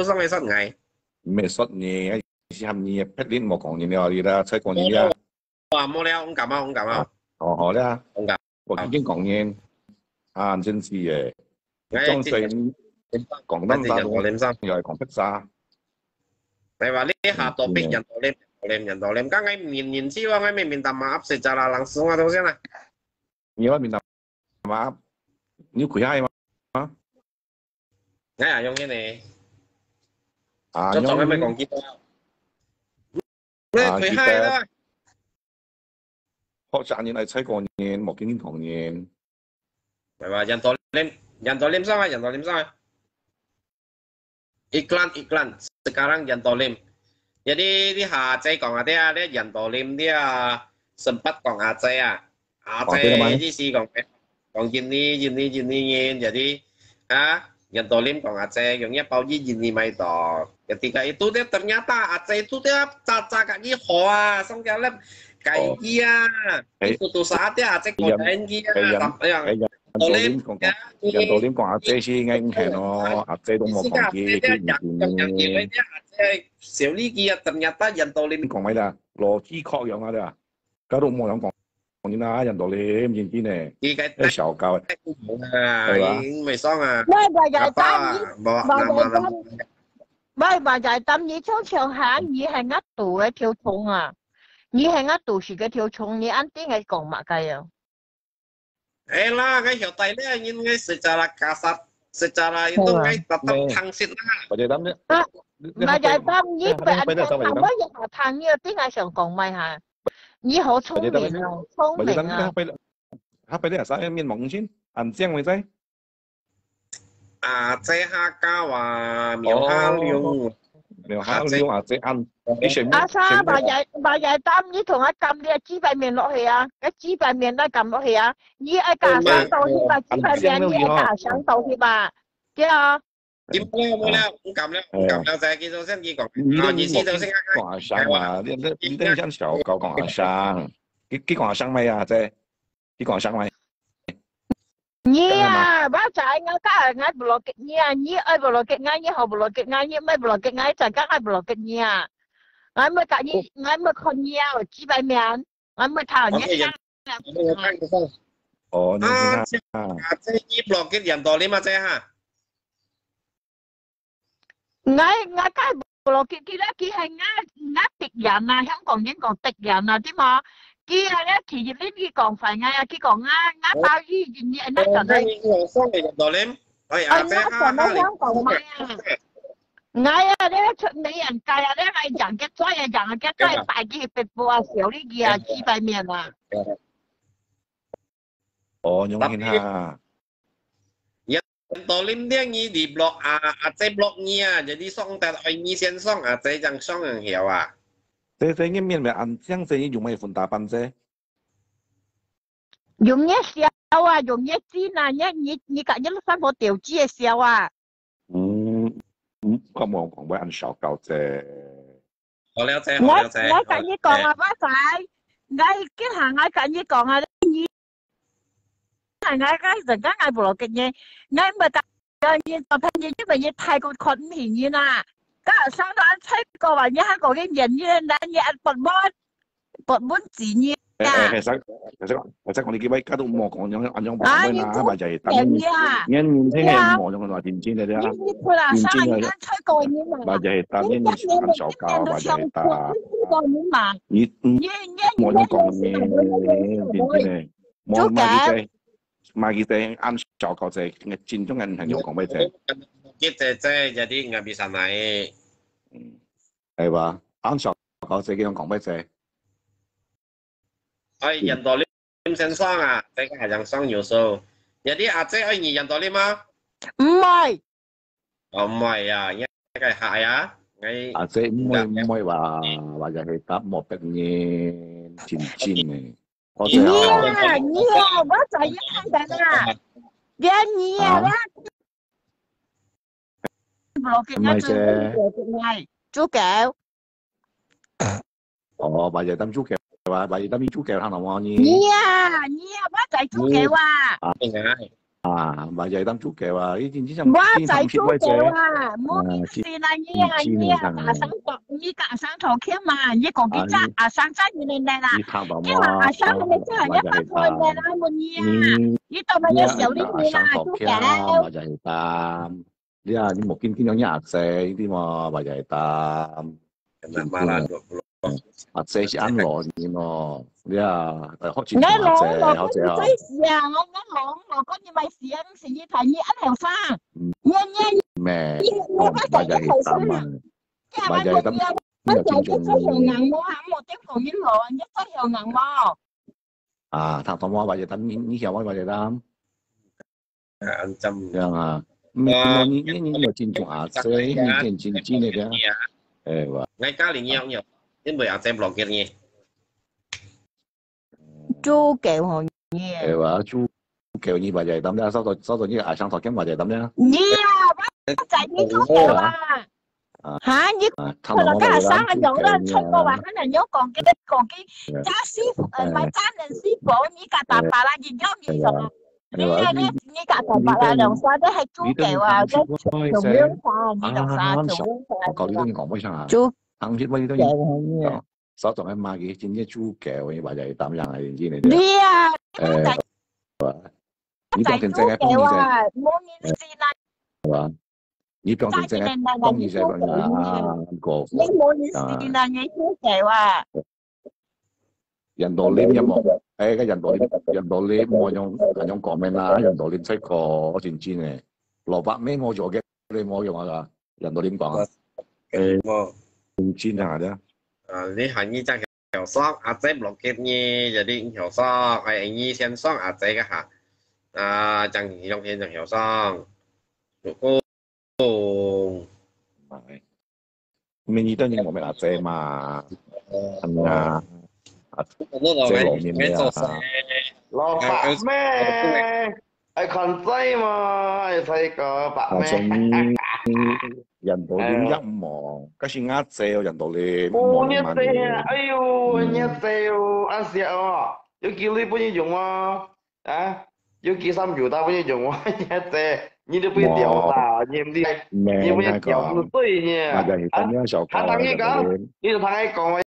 xong hay sót ngày 咩xuất嘢，係咪劈鏈冇講嘢了？你啦，再講嘢啦。哇冇了，唔敢啊，唔敢啊，哦好啦，唔敢。我已經講嘢，啊真是嘅，裝水講得沙都又係講劈沙。你話呢下度逼人度黏，人度黏，梗係面知喎，我面大馬食就啦，冷我到先啦。你話面大馬，你佢係嘛？你係用嘅你，啊，做咩講結果？咩佢係啦？學習人係猜過嘢，冇見講嘢。係話人度黏生啊，人度黏生啊。iklan sekarang Yantolim. Jadi di Aceh kong ate ada Yantolim dia sempat kong Aceh ya. Aceh ini sih kong jini jadi Yantolim kong Aceh yongnya pauji jini mai to. Ketika itu dia ternyata Aceh itu dia caca kaki hoa xong jalan kayak dia. Itu tuh saatnya Aceh kodain dia yang Yantolim講阿姐先應係咯，阿姐都冇講嘅。小呢幾日ternyata Yantolim 講咩啦？邏輯確樣啊！啦，家都冇人講啦，Yantolim 認真咧，一小教係嘛？未xong啊？bà dạy tâm nhị cháu trường hả nhị hay ngắt tủ cái thiếu thùng à nhị hay ngắt tủ chỉ cái thiếu thùng nhị ăn tiếng ngày còn mà cái à lah, ngay hiểu tay đấy, nhưng ngay secara kasar, secara itu ngay tetap thangsit lah. Bà dạy tâm chứ. Bà dạy tâm nhí phải ăn thằng mới giờ thằng như tiếng ai sẵn còn mày hả? Nhí hổ聪明啊，聰明啊。他俾啲人使面蒙先，銀章咪使。啊，這下教啊，苗下了。苗下了啊，這ăn。阿生，bà dạy tâm nhí同阿撳啲豬肺面落去啊，cái豬肺面都撳落去啊，nhí ai cả sáng đầu thì bà豬肺面nhí ai cả sáng đầu thì bà，知啊？冇啦，唔撳啦，就係見到先見講，意思就先講阿生嘛，你真小狗講阿生，佢講阿生咪啊，姐，佢講阿生咪。nhí à, bác chạy ngay cả ngay block nhí à, nhí ai block ngay nhí họ block ngay nhí mấy block ngay chạy các ai block nhí à, ngay mới cả nhí ngay mới con nhí à, chỉ bài miệng, ngay mới thảo nhí sang. Ồ,這nhí block cái人道理嘛，姐哈。ngay cái block kia đó kia hay ngay敵人啊，香港人講敵人啊，知嘛？kia咧，其實呢啲講法啊，佢講包醫院嘢，呢就係我生嚟人道理，呢就係香港買啊，嗌啊咧出美人計啊咧係人嘅災啊，人嘅災大嘅別部啊，少呢啲啊，豬肺面啊。哦，用見下。Yantolim dia ngi di blok Aceh bloknya, jadi song tet ini sen song Aceh yang song yang hiểu à. Thế cái miền về ăn chẳng thế dùng mấy phần đá bắn thế? Dùng nhất xéo à, dùng nhất chi là nhất như cả nhất sản phẩm tiểu chi xéo à. Có một còn với ăn sọ cầu thế. Có lẽ thế. Ngay cả như còn à bác phải, ngay cái hàng ngay cả như còn à như ngay cái giờ các ngay bộ kịch như ngay mà ta như tập hình như vậy như Thái Quốc khẩn thì như na. Các sáng đó anh thấy cô bảo như có cái nhìn như là như ăn bột bún chỉ như其實我哋幾位家都冇講咗按樣講咩啦，咪就係等年輕人冇用話電錢嘅啫，電錢嘅咪就係等呢啲按手教，咪就係打你冇用講嘢電錢嘅，冇買幾隻按手教啫，戰中銀行用講咩啫？Kita jadi nggak bisa naik. 係吧？按手教啫，用講咩啫？人道理先生啊，這個係人生要素。Jadi Aceh ini人道理嗎？唔係。哦，唔係啊，一個係啊。Aceh唔會話就係答莫逼嘢戰嘅。你啊，我就一看緊啊，你啊，唔係啫，豬腳。哦，咪就等豬腳。話為得啲豬腳可能話你。你啊，乜仔豬腳啊？啊，咪就係擔豬腳啊！呢啲真我真在探血做位嘅冇面事啦，你阿生讀，你阿生頭傾嘛，你講幾隻阿生真係你啦，你探到你話阿生係咪真係一百倍嘅啦？冇你當咪有小呢啲啦，豬腳，咪就係擔。你冇見有廿隻呢啲嘛，咪就係擔。阿姐是安羅嘅咯，開始阿姐，好姐啊！我講你咪試啊，試你睇你安後生，咩？我咪就係擔啊，咪就係擔。我就一隻小硬毛，冇點同你攞，一隻小硬毛。啊，他同我咪就擔，你想我咪就擔。安針。這樣啊，你有尊重阿姐，你見真嘅啫。誒話。ngay cá liền nhau nhiều, đến bây giờ xem blog kia nghe. Chú kẹo hồ nghe.誒話豬腳二咪就係咁啫，收到呢個牙生台經咪就係咁啫。Yeah，就係呢豬腳啊！嚇，呢佢落家生嘅有啦，出過話可能有講嘅家師傅唔係家人師傅，呢個大把啦，而家呢種。呢個大把啦，兩沙都係豬腳啊，即係做咩飯？呢兩沙做咩飯？我舊年都已經講乜聲啊？豬湯血威都已經手仲係買嘅，整啲豬腳嘅話就係咁樣係知你哋。你啊，你當成正嘅幫你啫，冇面子啦，係嘛？你當成正嘅幫你啫㗎，過你冇面子啦，你豬腳啊！人道鏈有冇？誒，個人道鏈我用講咩啦？人道鏈出個我先知嘅，蘿蔔咩我做嘅，你冇用啊？人道鏈講啊？誒，唔知係咪啊？你行呢隻條索阿姐落嘅嘢，就啲條索係呢先索阿姐嘅嚇，正用嘅就條索，係，咪呢單嘢我咪阿姐嘛，係咪啊？即係羅面咩啊？蘿蔔咩？係裙仔嘛，係睇個白咩？人道鏈一望，嗰時啱借人道鏈，冇一借啊！哎呦，一借喎，啱時啊！要叫你本嘢用啊，要叫三條帶本嘢用啊，一借，你都不要掉啦，你唔知，你不要掉唔對呢。係咁樣就講，他等於講，你就同佢講。